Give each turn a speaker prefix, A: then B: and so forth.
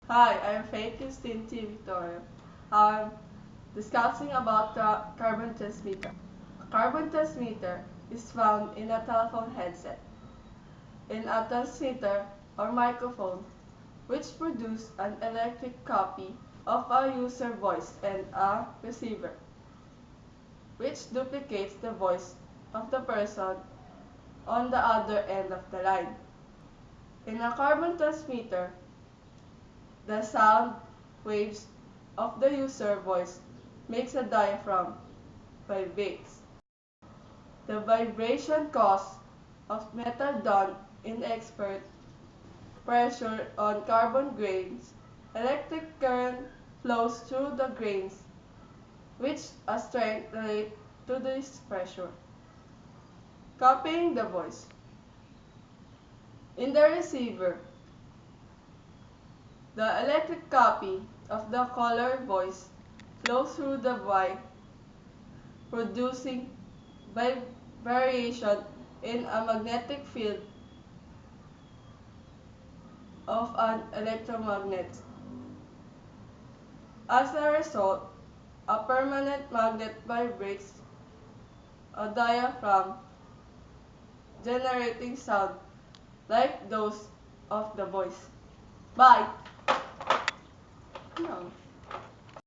A: Hi, I'm Faith Christine T. Victoria. I'm discussing about the carbon transmitter. A carbon transmitter is found in a telephone headset, in a transmitter or microphone, which produces an electric copy of a user voice and a receiver, which duplicates the voice of the person on the other end of the line. In a carbon transmitter, the sound waves of the user voice makes a diaphragm vibrates. The vibration causes of metal done in expert pressure on carbon grains. Electric current flows through the grains, which a strength relates to this pressure. Copying the voice. In the receiver, the electric copy of the caller voice flows through the wire, producing variation in a magnetic field of an electromagnet. As a result, a permanent magnet vibrates a diaphragm, generating sound like those of the voice. Bye! No.